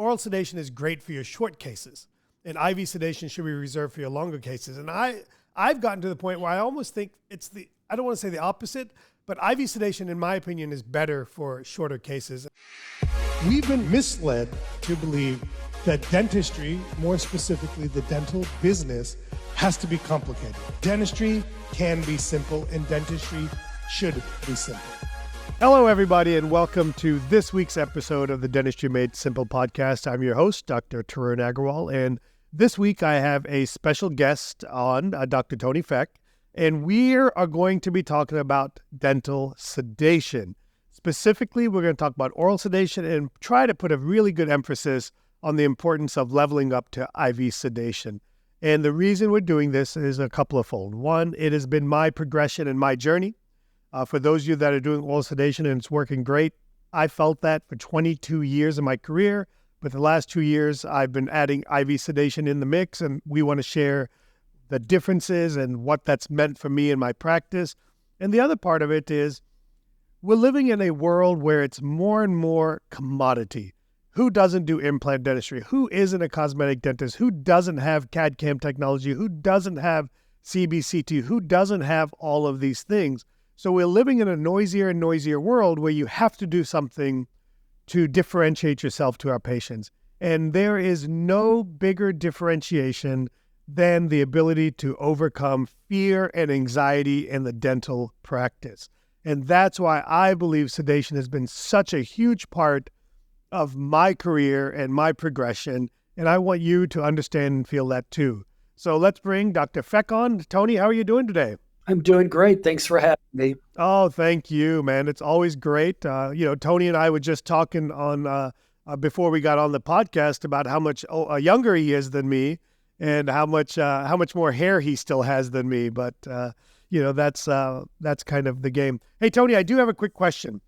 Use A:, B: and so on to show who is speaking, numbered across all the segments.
A: oral sedation is great for your short cases, and IV sedation should be reserved for your longer cases. And I've gotten to the point where I almost think I don't want to say the opposite, but IV sedation, in my opinion, is better for shorter cases. We've been misled to believe that dentistry, more specifically the dental business, has to be complicated. Dentistry can be simple, and dentistry should be simple. Hello, everybody, and welcome to this week's episode of the Dentistry Made Simple podcast. I'm your host, Dr. Tarun Agarwal, and this week I have a special guest on, Dr. Tony Feck, and we are going to be talking about dental sedation. Specifically, we're going to talk about oral sedation and try to put a really good emphasis on the importance of leveling up to IV sedation. And the reason we're doing this is a couple of fold. One, it has been my progression and my journey. For those of you that are doing oral sedation and it's working great, I felt that for 22 years of my career, but the last 2 years I've been adding IV sedation in the mix, and we want to share the differences and what that's meant for me in my practice. And the other part of it is we're living in a world where it's more and more commodity. Who doesn't do implant dentistry? Who isn't a cosmetic dentist? Who doesn't have CAD/CAM technology? Who doesn't have CBCT? Who doesn't have all of these things? So we're living in a noisier and noisier world where you have to do something to differentiate yourself to our patients. And there is no bigger differentiation than the ability to overcome fear and anxiety in the dental practice. And that's why I believe sedation has been such a huge part of my career and my progression. And I want you to understand and feel that too. So let's bring Dr. Feck on. Tony, how are you doing today?
B: I'm doing great. Thanks for having me.
A: Oh, thank you, man. It's always great. Tony and I were just talking on before we got on the podcast about how much younger he is than me, and how much more hair he still has than me. But that's kind of the game. Hey, Tony, I do have a quick question.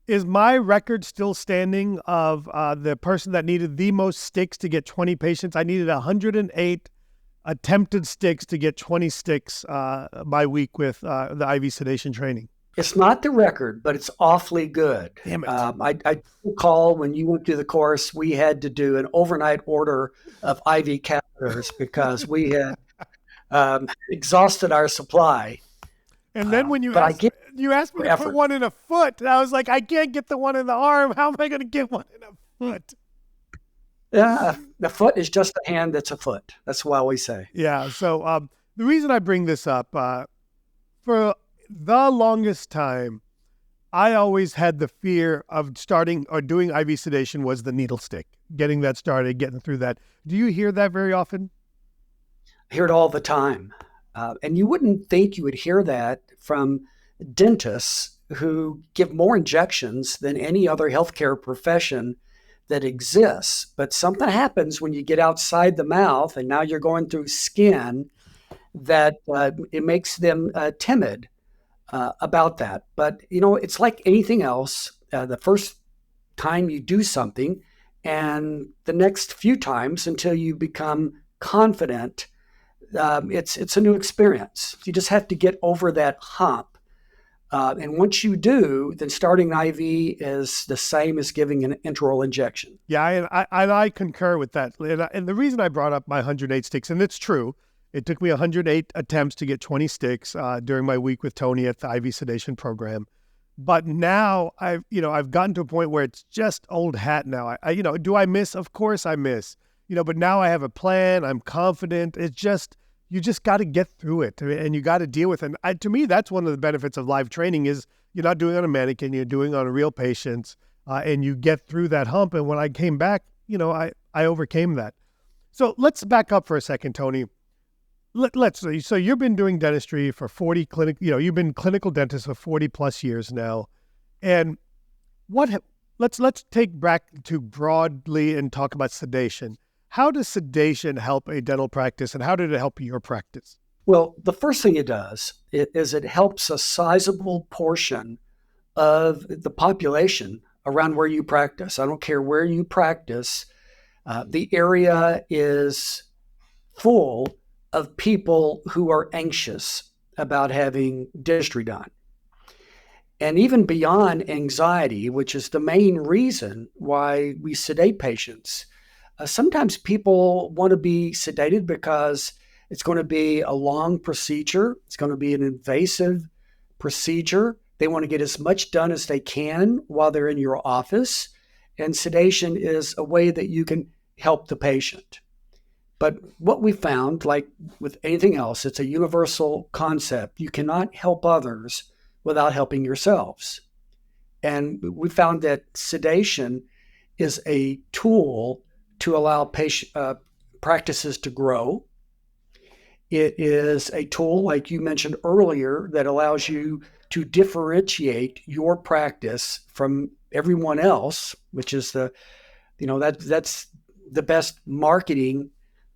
A: Is my record still standing of the person that needed the most sticks to get 20 patients? I needed 108 attempted sticks to get 20 sticks by week with the IV sedation training.
B: It's not the record, but it's awfully good.
A: Damn it.
B: I recall when you went through the course, we had to do an overnight order of IV catheters because we had exhausted our supply.
A: And then when you asked me to put one in a foot, I was like, I can't get the one in the arm. How am I going to get one in a foot?
B: Yeah, the foot is just a hand that's a foot. That's what we say.
A: Yeah. So the reason I bring this up, for the longest time, I always had the fear of starting or doing IV sedation was the needle stick, getting that started, getting through that. Do you hear that very often?
B: I hear it all the time. And you wouldn't think you would hear that from dentists who give more injections than any other healthcare profession that exists. But something happens when you get outside the mouth and now you're going through skin that it makes them timid about that. But, it's like anything else. The first time you do something and the next few times until you become confident, it's a new experience. You just have to get over that hump. And once you do, then starting IV is the same as giving an intraoral injection.
A: Yeah, and I concur with that. And the reason I brought up my 108 sticks, and it's true, it took me 108 attempts to get 20 sticks during my week with Tony at the IV sedation program. But now I've gotten to a point where it's just old hat now. Do I miss? Of course I miss. But now I have a plan. I'm confident. It's just, you just got to get through it, and you got to deal with it. And to me, that's one of the benefits of live training is you're not doing it on a mannequin, you're doing it on a real patient, and you get through that hump. And when I came back, I overcame that. So let's back up for a second, Tony. So you've been doing dentistry for 40 you've been clinical dentist for 40 plus years now. And let's take back to broadly and talk about sedation. How does sedation help a dental practice, and how did it help your practice?
B: Well, the first thing it does is it helps a sizable portion of the population around where you practice. I don't care where you practice. The area is full of people who are anxious about having dentistry done. And even beyond anxiety, which is the main reason why we sedate patients, sometimes people want to be sedated because it's going to be a long procedure. It's going to be an invasive procedure. They want to get as much done as they can while they're in your office. And sedation is a way that you can help the patient. But what we found, like with anything else, it's a universal concept. You cannot help others without helping yourselves. And we found that sedation is a tool to allow practices to grow. It is a tool, like you mentioned earlier, that allows you to differentiate your practice from everyone else, which is that's the best marketing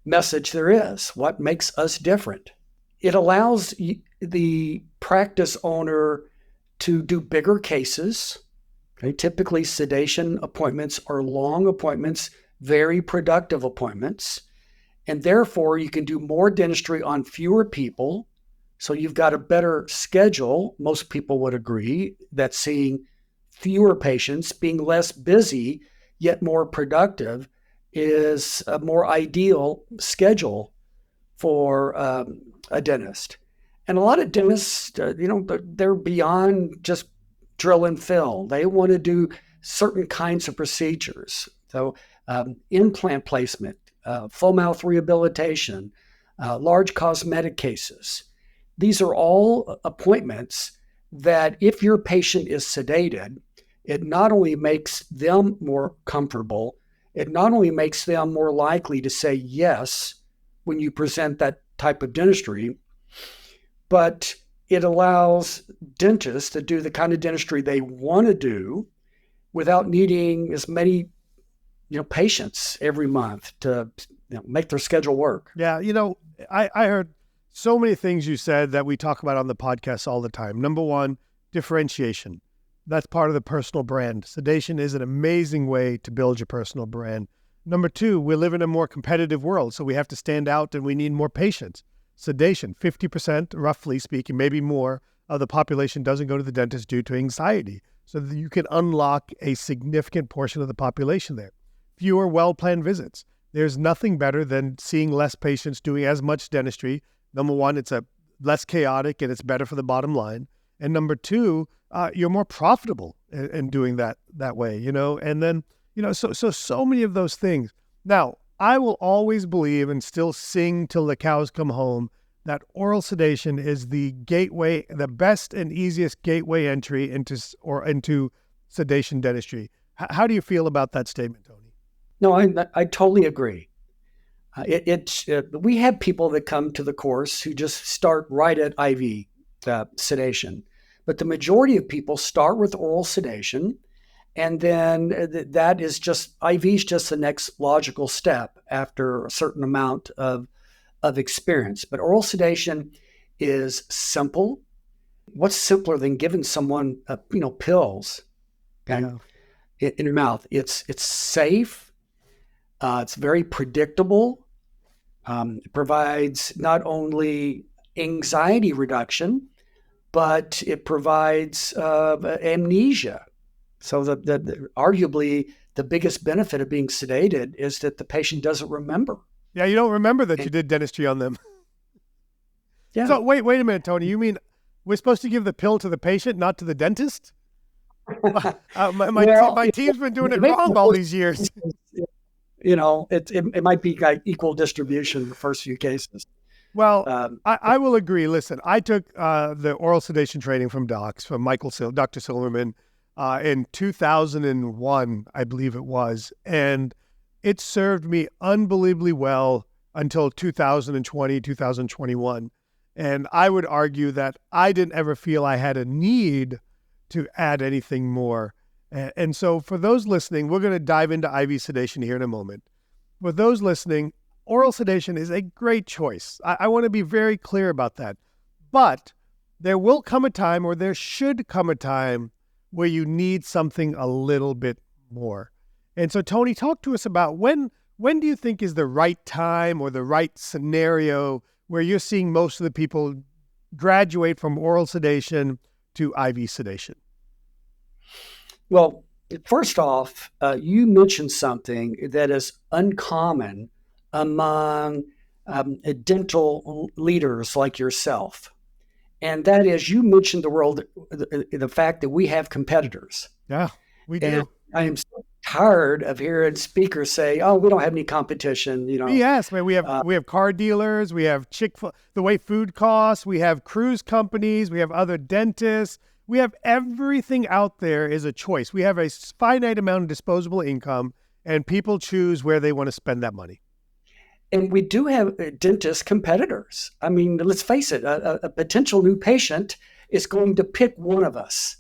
B: message there is. What makes us different? It allows the practice owner to do bigger cases. Okay? Typically, sedation appointments are long appointments, very productive appointments, and therefore you can do more dentistry on fewer people. So you've got a better schedule. Most people would agree that seeing fewer patients, being less busy, yet more productive, is a more ideal schedule for a dentist. And a lot of dentists, they're beyond just drill and fill. They want to do certain kinds of procedures. So implant placement, full mouth rehabilitation, large cosmetic cases. These are all appointments that if your patient is sedated, it not only makes them more comfortable, it not only makes them more likely to say yes when you present that type of dentistry, but it allows dentists to do the kind of dentistry they want to do without needing as many patients every month to make their schedule work.
A: Yeah, I heard so many things you said that we talk about on the podcast all the time. Number one, differentiation. That's part of the personal brand. Sedation is an amazing way to build your personal brand. Number two, we live in a more competitive world, so we have to stand out and we need more patients. Sedation, 50%, roughly speaking, maybe more, of the population doesn't go to the dentist due to anxiety. So that you can unlock a significant portion of the population there. Fewer well-planned visits. There's nothing better than seeing less patients doing as much dentistry. Number one, it's less chaotic and it's better for the bottom line. And number two, you're more profitable in doing that way, and then, so many of those things. Now, I will always believe and still sing till the cows come home that oral sedation is the gateway, the best and easiest gateway entry into sedation dentistry. How do you feel about that statement, Tony?
B: No, I totally agree. We have people that come to the course who just start right at IV sedation. But the majority of people start with oral sedation, and then that is just, IV is just the next logical step after a certain amount of experience. But oral sedation is simple. What's simpler than giving someone, pills in your mouth? It's safe. It's very predictable. It provides not only anxiety reduction, but it provides amnesia. So arguably the biggest benefit of being sedated is that the patient doesn't remember.
A: Yeah, you don't remember that you did dentistry on them.
B: Yeah.
A: So wait a minute, Tony. You mean we're supposed to give the pill to the patient, not to the dentist? My team's been doing it wrong all these years.
B: It might be like equal distribution in the first few cases.
A: Well, I will agree. Listen, I took the oral sedation training from Dr. Silverman, in 2001, I believe it was, and it served me unbelievably well until 2020, 2021. And I would argue that I didn't ever feel I had a need to add anything more. And so for those listening, we're going to dive into IV sedation here in a moment. For those listening, oral sedation is a great choice. I want to be very clear about that. But there will come a time, or there should come a time, where you need something a little bit more. And so, Tony, talk to us about when do you think is the right time or the right scenario where you're seeing most of the people graduate from oral sedation to IV sedation?
B: Well, first off, you mentioned something that is uncommon among dental leaders like yourself. And that is, you mentioned the fact that we have competitors.
A: Yeah, we
B: And
A: do.
B: I am so tired of hearing speakers say, oh, we don't have any competition,
A: Yes, man. We have
B: Uh,
A: we have car dealers. We have the way food costs. We have cruise companies. We have other dentists. We have everything out there is a choice. We have a finite amount of disposable income, and people choose where they want to spend that money.
B: and we do have dentist competitors. I mean, let's face it, a potential new patient is going to pick one of us.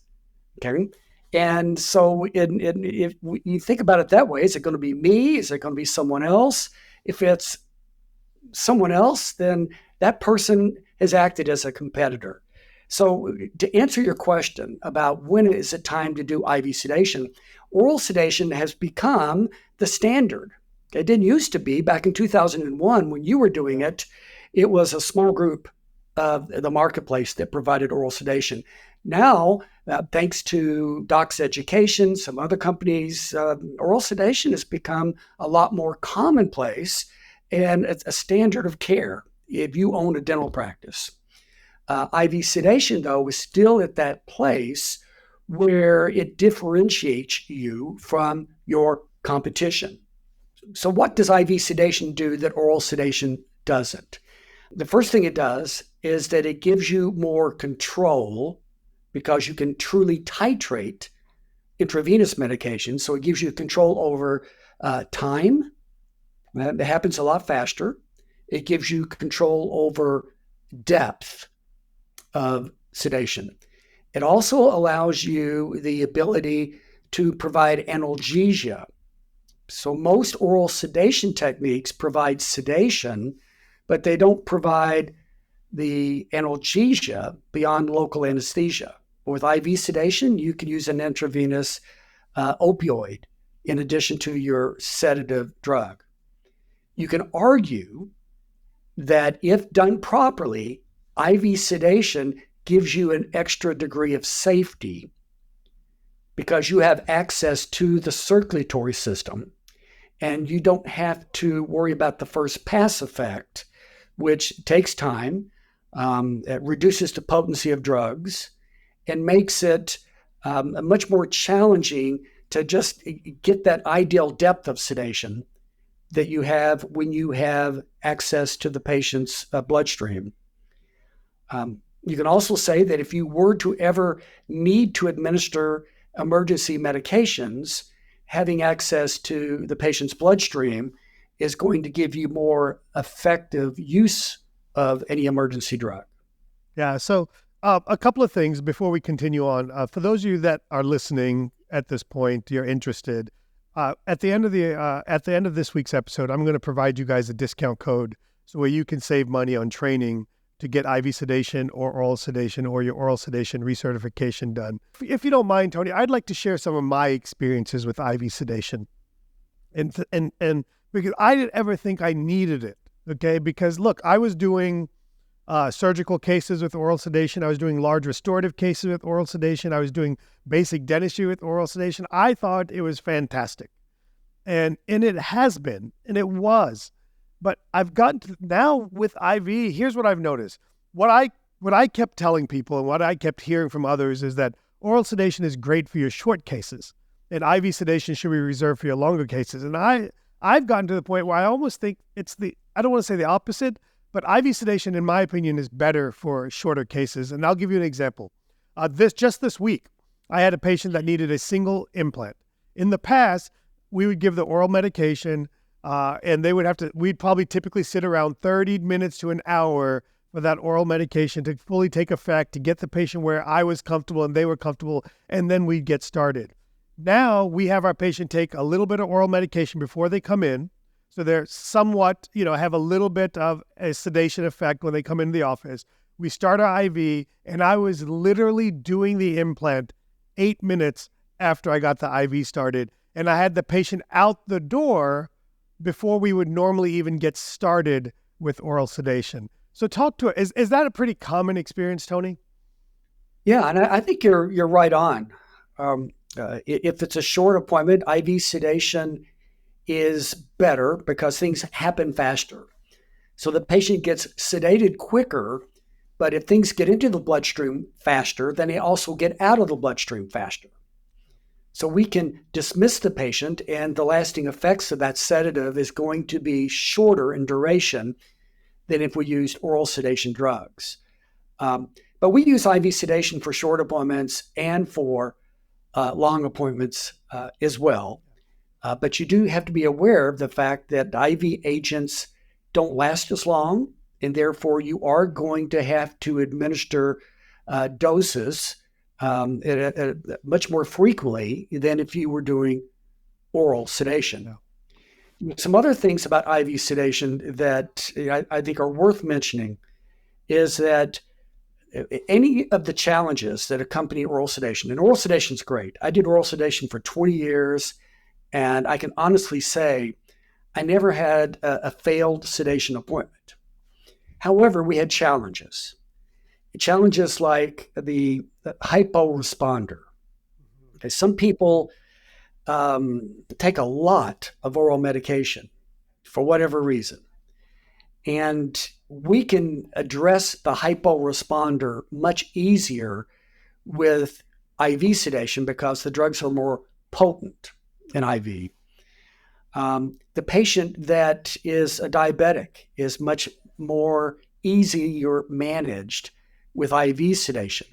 B: Okay. And so if you think about it that way, is it going to be me? Is it going to be someone else? If it's someone else, then that person has acted as a competitor. So to answer your question about when is it time to do IV sedation, oral sedation has become the standard. It didn't used to be. Back in 2001 when you were doing it, it was a small group of the marketplace that provided oral sedation. Now, thanks to Docs Education, some other companies, oral sedation has become a lot more commonplace, and it's a standard of care if you own a dental practice. IV sedation, though, is still at that place where it differentiates you from your competition. So, what does IV sedation do that oral sedation doesn't? The first thing it does is that it gives you more control because you can truly titrate intravenous medication. So, it gives you control over time. It happens a lot faster. It gives you control over depth of sedation. It also allows you the ability to provide analgesia. So most oral sedation techniques provide sedation, but they don't provide the analgesia beyond local anesthesia. With IV sedation, you can use an intravenous opioid in addition to your sedative drug. You can argue that if done properly, IV sedation gives you an extra degree of safety because you have access to the circulatory system and you don't have to worry about the first pass effect, which takes time, it reduces the potency of drugs, and makes it much more challenging to just get that ideal depth of sedation that you have when you have access to the patient's bloodstream. You can also say that if you were to ever need to administer emergency medications, having access to the patient's bloodstream is going to give you more effective use of any emergency drug.
A: Yeah. So a couple of things before we continue on. For those of you that are listening at this point, you're interested. At the end of this week's episode, I'm going to provide you guys a discount code so where you can save money on training to get IV sedation or oral sedation or your oral sedation recertification done. If you don't mind, Tony, I'd like to share some of my experiences with IV sedation, and because I didn't ever think I needed it. Okay, because look, I was doing surgical cases with oral sedation. I was doing large restorative cases with oral sedation. I was doing basic dentistry with oral sedation. I thought it was fantastic, and it has been, and it was. But I've gotten to now with IV, here's what I've noticed. What I kept telling people and what I kept hearing from others is that oral sedation is great for your short cases and IV sedation should be reserved for your longer cases. And I've gotten to the point where I almost think I don't want to say the opposite, but IV sedation, in my opinion, is better for shorter cases. And I'll give you an example. This week, I had a patient that needed a single implant. In the past, we would give the oral medication, and we'd probably typically sit around 30 minutes to an hour for that oral medication to fully take effect, to get the patient where I was comfortable and they were comfortable, and then we'd get started. Now we have our patient take a little bit of oral medication before they come in. So they're somewhat, have a little bit of a sedation effect when they come into the office. We start our IV, and I was literally doing the implant 8 minutes after I got the IV started. And I had the patient out the door before we would normally even get started with oral sedation. So talk to it. Is that a pretty common experience, Tony?
B: Yeah, and I think you're right on. If it's a short appointment, IV sedation is better because things happen faster. So the patient gets sedated quicker, but if things get into the bloodstream faster, then they also get out of the bloodstream faster. So we can dismiss the patient, and the lasting effects of that sedative is going to be shorter in duration than if we used oral sedation drugs. But we use IV sedation for short appointments and for long appointments as well. But you do have to be aware of the fact that IV agents don't last as long, and therefore you are going to have to administer doses much more frequently than if you were doing oral sedation. Yeah. Some other things about IV sedation that I think are worth mentioning is that any of the challenges that accompany oral sedation, and oral sedation is great. I did oral sedation for 20 years, and I can honestly say I never had a failed sedation appointment. However, we had challenges. Challenges like the hyporesponder. Okay, some people take a lot of oral medication for whatever reason. And we can address the hyporesponder much easier with IV sedation because the drugs are more potent in IV. The patient that is a diabetic is much more easier managed with IV sedation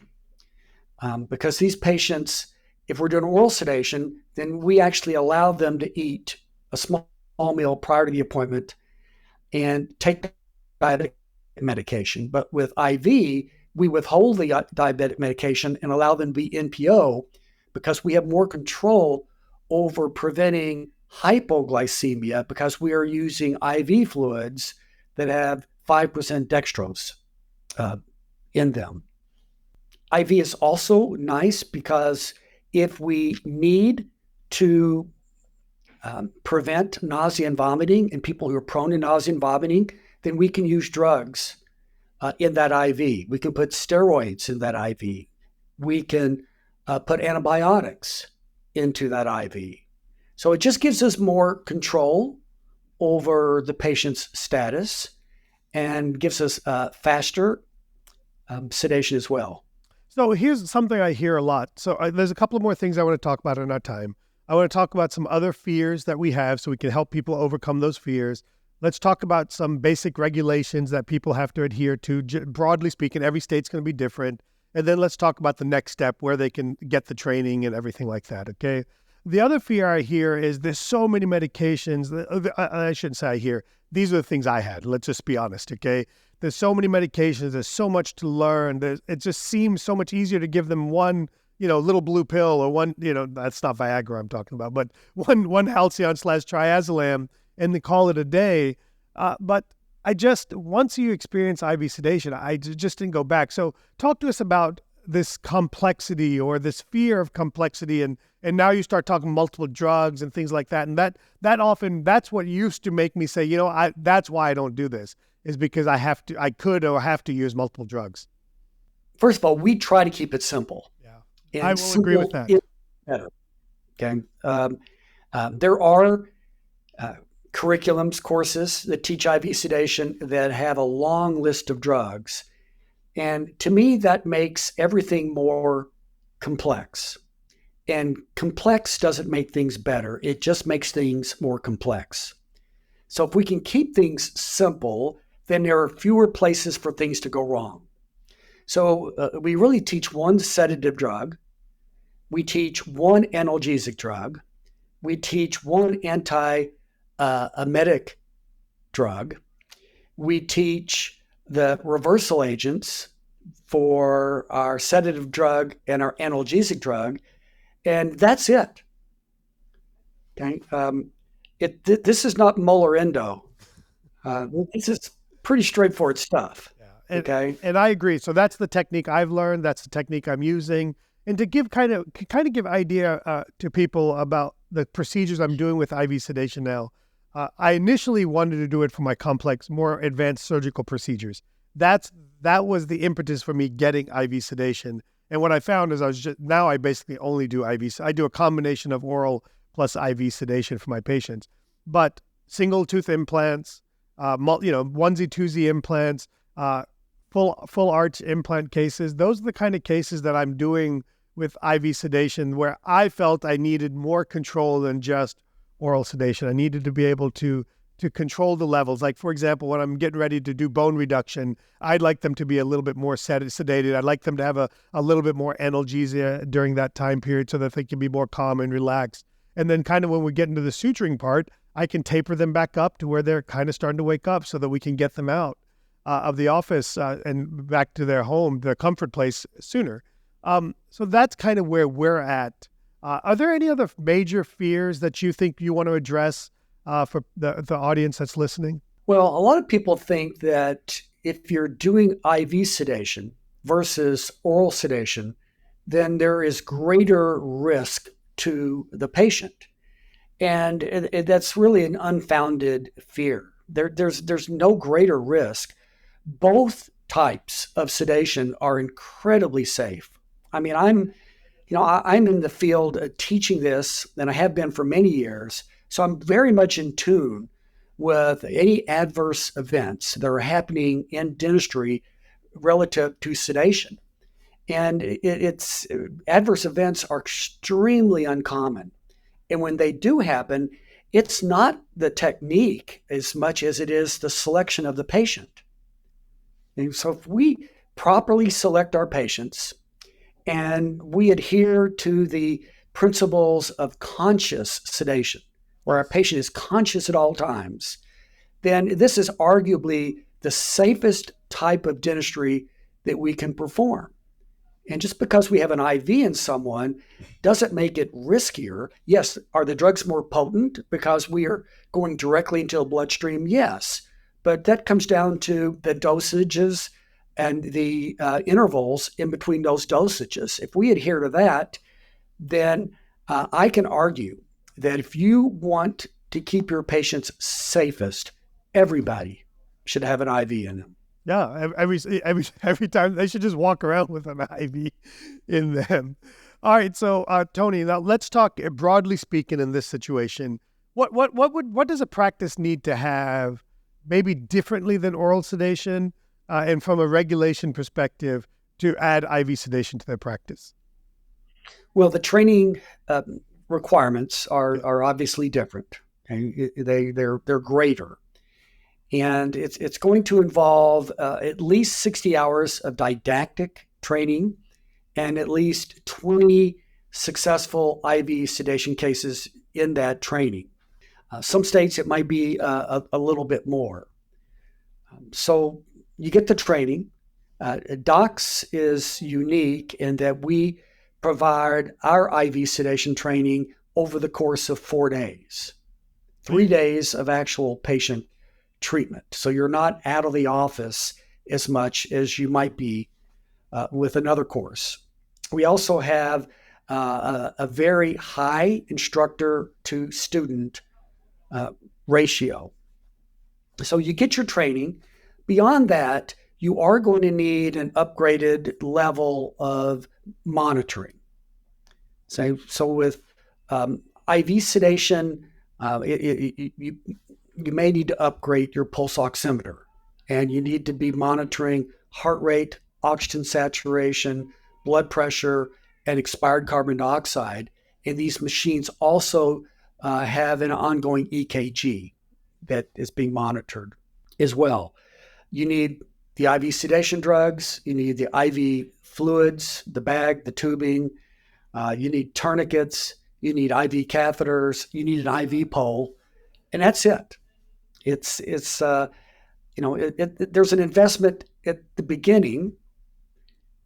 B: because these patients, if we're doing oral sedation, then we actually allow them to eat a small meal prior to the appointment and take diabetic medication. But with IV, we withhold the diabetic medication and allow them to be NPO because we have more control over preventing hypoglycemia because we are using IV fluids that have 5% dextrose in them. IV is also nice because if we need to prevent nausea and vomiting in people who are prone to nausea and vomiting, then we can use drugs in that IV. We can put steroids in that IV. We can put antibiotics into that IV. So it just gives us more control over the patient's status and gives us faster sedation as well.
A: So here's something I hear a lot. So there's a couple of more things I want to talk about in our time. I want to talk about some other fears that we have so we can help people overcome those fears. Let's talk about some basic regulations that people have to adhere to. Broadly speaking, every state's going to be different. And then let's talk about the next step where they can get the training and everything like that, okay? The other fear I hear is there's so many medications. I shouldn't say I hear. These are the things I had. Let's just be honest, okay? There's so many medications. There's so much to learn. It just seems so much easier to give them one, little blue pill or one, that's not Viagra I'm talking about, but one Halcyon/Triazolam and they call it a day. But once you experience IV sedation, I just didn't go back. So talk to us about this complexity or this fear of complexity. And now you start talking multiple drugs and things like that. And that's what used to make me say, that's why I don't do this, is because I could or have to use multiple drugs.
B: First of all, we try to keep it simple.
A: Yeah, I will agree with that.
B: Better. Okay. There are curriculums, courses that teach IV sedation that have a long list of drugs. And to me, that makes everything more complex. And complex doesn't make things better. It just makes things more complex. So if we can keep things simple, then there are fewer places for things to go wrong. So we really teach one sedative drug. We teach one analgesic drug. We teach one anti-emetic drug. We teach the reversal agents for our sedative drug and our analgesic drug, and that's it. Okay, this is not Muller-Endo. This is pretty straightforward stuff.
A: Yeah. And I agree. So that's the technique I've learned. That's the technique I'm using. And to give kind of give idea to people about the procedures I'm doing with IV sedation now. I initially wanted to do it for my complex, more advanced surgical procedures. That was the impetus for me getting IV sedation. And what I found is now I basically only do IV. I do a combination of oral plus IV sedation for my patients. But single tooth implants, onesie twosie implants, full arch implant cases. Those are the kind of cases that I'm doing with IV sedation, where I felt I needed more control than just oral sedation. I needed to be able to control the levels. Like, for example, when I'm getting ready to do bone reduction, I'd like them to be a little bit more sedated. I'd like them to have a little bit more analgesia during that time period so that they can be more calm and relaxed. And then kind of when we get into the suturing part, I can taper them back up to where they're kind of starting to wake up so that we can get them out of the office and back to their home, their comfort place sooner. So that's kind of where we're at. Are there any other major fears that you think you want to address for the audience that's listening?
B: Well, a lot of people think that if you're doing IV sedation versus oral sedation, then there is greater risk to the patient. And that's really an unfounded fear. There's no greater risk. Both types of sedation are incredibly safe. I mean, I'm in the field teaching this, and I have been for many years. So I'm very much in tune with any adverse events that are happening in dentistry relative to sedation. And it's adverse events are extremely uncommon. And when they do happen, it's not the technique as much as it is the selection of the patient. And so if we properly select our patients and we adhere to the principles of conscious sedation, where our patient is conscious at all times, then this is arguably the safest type of dentistry that we can perform. And just because we have an IV in someone doesn't make it riskier. Yes, are the drugs more potent because we are going directly into the bloodstream? Yes, but that comes down to the dosages and the intervals in between those dosages. If we adhere to that, then I can argue that if you want to keep your patients safest, everybody should have an IV in them.
A: Yeah, every time they should just walk around with an IV in them. All right, so Tony, now let's talk broadly speaking in this situation. What does a practice need to have, maybe differently than oral sedation, and from a regulation perspective, to add IV sedation to their practice?
B: Well, the training requirements are obviously different. Okay? They're greater. And it's going to involve at least 60 hours of didactic training and at least 20 successful IV sedation cases in that training. Some states it might be a little bit more. So you get the training. Docs is unique in that we provide our IV sedation training over the course of 4 days, 3 days of actual patient treatment. So you're not out of the office as much as you might be with another course. We also have a very high instructor to student ratio. So you get your training. Beyond that, you are going to need an upgraded level of monitoring. So with IV sedation, you may need to upgrade your pulse oximeter, and you need to be monitoring heart rate, oxygen saturation, blood pressure, and expired carbon dioxide. And these machines also have an ongoing EKG that is being monitored as well. You need the IV sedation drugs, you need the IV fluids, the bag, the tubing, you need tourniquets, you need IV catheters, you need an IV pole, and that's it. There's an investment at the beginning,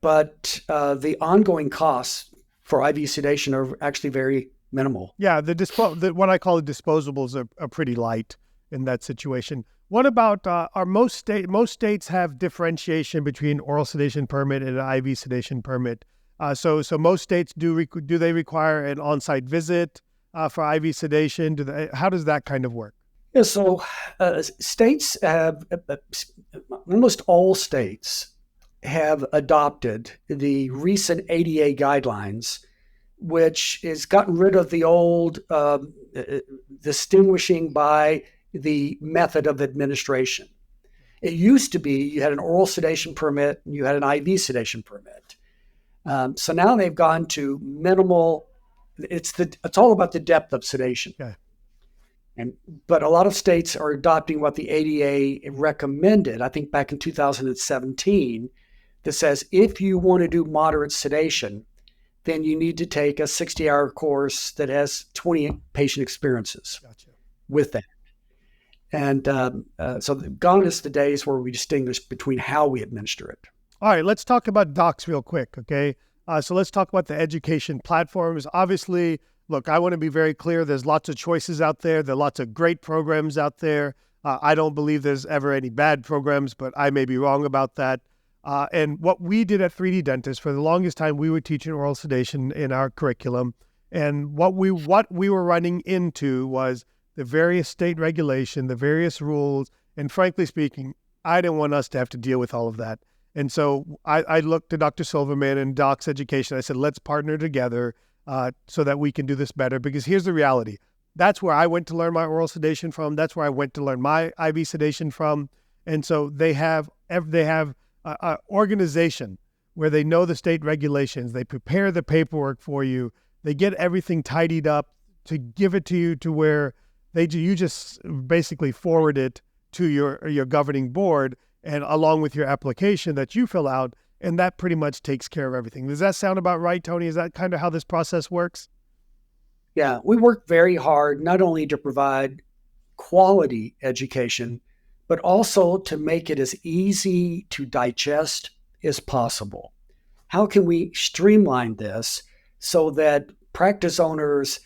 B: but the ongoing costs for IV sedation are actually very minimal.
A: Yeah, what I call the disposables are pretty light in that situation. What about most states have differentiation between oral sedation permit and an IV sedation permit? So most states do they require an on-site visit for IV sedation? How does that kind of work?
B: Yeah, so states have, almost all states have adopted the recent ADA guidelines, which has gotten rid of the old distinguishing by the method of administration. It used to be you had an oral sedation permit and you had an IV sedation permit. So now they've gone to minimal. It's all about the depth of sedation.
A: Okay.
B: But a lot of states are adopting what the ADA recommended, I think back in 2017, that says if you want to do moderate sedation, then you need to take a 60-hour course that has 20 patient experiences with that. And so gone is the days where we distinguish between how we administer it.
A: All right, let's talk about Docs real quick, okay? So let's talk about the education platforms. Obviously, look, I want to be very clear. There's lots of choices out there. There are lots of great programs out there. I don't believe there's ever any bad programs, but I may be wrong about that. And what we did at 3D Dentist, for the longest time, we were teaching oral sedation in our curriculum. And what we were running into was the various state regulation, the various rules. And frankly speaking, I didn't want us to have to deal with all of that. And so I looked to Dr. Silverman and Docs Education. I said, let's partner together so that we can do this better. Because here's the reality. That's where I went to learn my oral sedation from. That's where I went to learn my IV sedation from. And so they have an organization where they know the state regulations. They prepare the paperwork for you. They get everything tidied up to give it to you to where you just basically forward it to your governing board and along with your application that you fill out, and that pretty much takes care of everything. Does that sound about right, Tony? Is that kind of how this process works?
B: Yeah, we work very hard not only to provide quality education, but also to make it as easy to digest as possible. How can we streamline this so that practice owners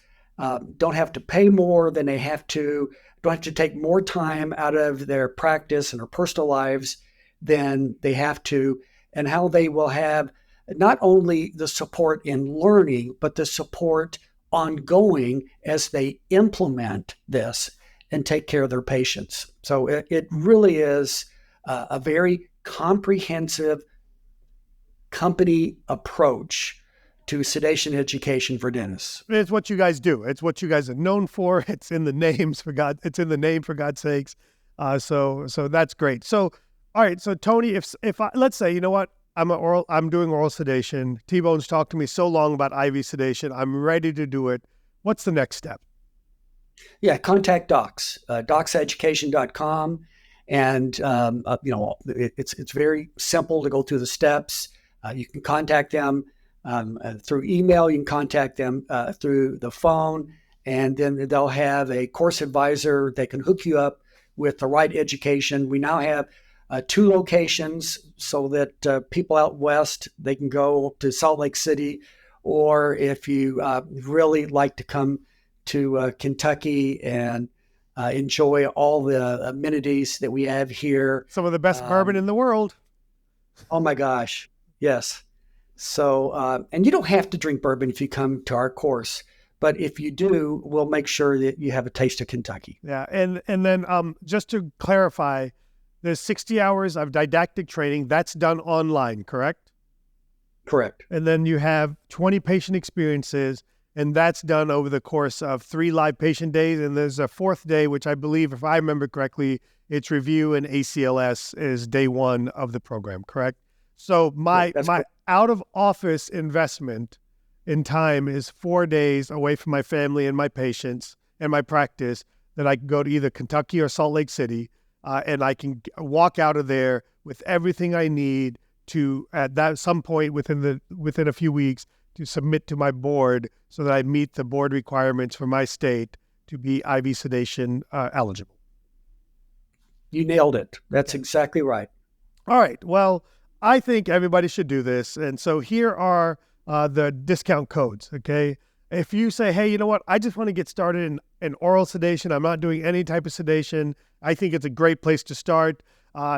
B: don't have to pay more than they don't have to take more time out of their practice and their personal lives than they have to, and how they will have not only the support in learning, but the support ongoing as they implement this and take care of their patients. So it really is a very comprehensive company approach to sedation education for dentists.
A: It's what you guys do. It's what you guys are known for. It's in the names It's in the name, for God's sakes. So that's great. So, all right. So Tony, if let's say, you know what, I'm doing oral sedation. T-Bone's talked to me so long about IV sedation. I'm ready to do it. What's the next step?
B: Yeah, contact Docs, DocsEducation.com, and it's very simple to go through the steps. You can contact them through email. You can contact them through the phone, and then they'll have a course advisor. They can hook you up with the right education. We now have 2 locations so that people out west, they can go to Salt Lake City, or if you really like to come to Kentucky and enjoy all the amenities that we have here.
A: Some of the best bourbon in the world.
B: Oh my gosh, yes. So, and you don't have to drink bourbon if you come to our course, but if you do, we'll make sure that you have a taste of Kentucky.
A: Yeah, and then just to clarify, there's 60 hours of didactic training. That's done online, correct?
B: Correct.
A: And then you have 20 patient experiences, and that's done over the course of 3 live patient days. And there's a 4th day, which I believe, if I remember correctly, it's review and ACLS is day 1 of the program, correct? So my out-of-office investment in time is 4 days away from my family and my patients and my practice that I can go to either Kentucky or Salt Lake City, and I can walk out of there with everything I need to, at some point within a few weeks, to submit to my board so that I meet the board requirements for my state to be IV sedation eligible.
B: You nailed it. That's exactly right.
A: All right. Well, I think everybody should do this. And so here are the discount codes, okay? If you say, hey, you know what, I just want to get started in oral sedation. I'm not doing any type of sedation. I think it's a great place to start.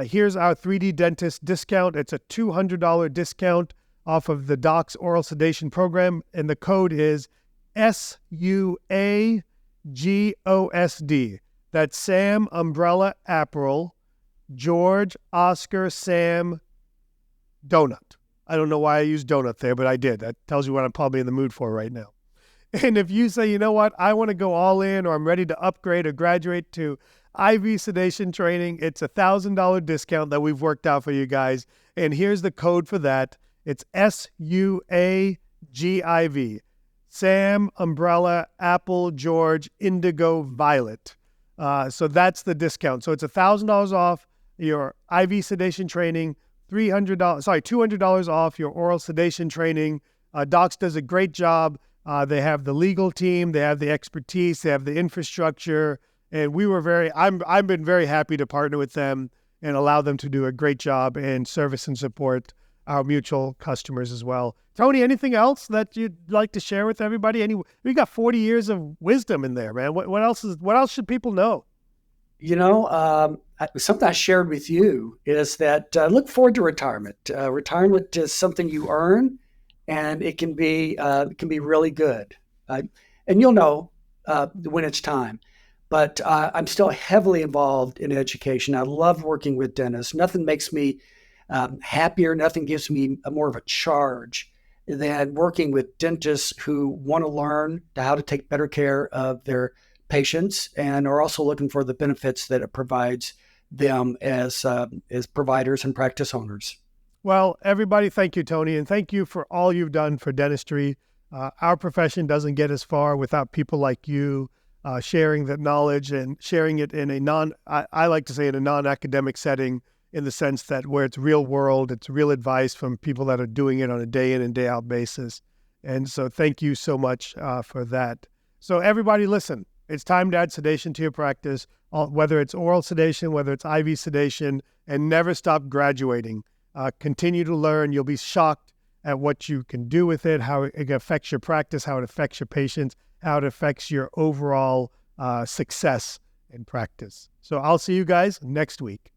A: Here's our 3D Dentist discount. It's a $200 discount off of the Docs Oral Sedation Program, and the code is SUAGOSD. That's Sam, Umbrella, April, George, Oscar, Sam, donut. I don't know why I used donut there, but I did. That tells you what I'm probably in the mood for right now. And if you say, you know what, I want to go all in, or I'm ready to upgrade or graduate to IV sedation training, it's $1,000 discount that we've worked out for you guys. And here's the code for that. It's SUAGIV. Sam, Umbrella, Apple, George, Indigo, Violet. So that's the discount. So it's $1,000 off your IV sedation training, $200 off your oral sedation training. Docs does a great job. They have the legal team, they have the expertise, they have the infrastructure, and I've been very happy to partner with them and allow them to do a great job and service and support our mutual customers as well. Tony, anything else that you'd like to share with everybody? We got 40 years of wisdom in there, man. What else should people know?
B: Something I shared with you is that look forward to retirement. Retirement is something you earn, and it can be really good. And you'll know when it's time. But I'm still heavily involved in education. I love working with dentists. Nothing makes me happier. Nothing gives me more of a charge than working with dentists who want to learn how to take better care of their patients and are also looking for the benefits that it provides them as providers and practice owners.
A: Well, everybody, thank you, Tony, and thank you for all you've done for dentistry. Our profession doesn't get as far without people like you sharing that knowledge and sharing it in I like to say in a non-academic setting, in the sense that where it's real world, it's real advice from people that are doing it on a day in and day out basis. And so thank you so much for that. So everybody listen, it's time to add sedation to your practice, whether it's oral sedation, whether it's IV sedation, and never stop graduating. Continue to learn. You'll be shocked at what you can do with it, how it affects your practice, how it affects your patients, how it affects your overall success in practice. So I'll see you guys next week.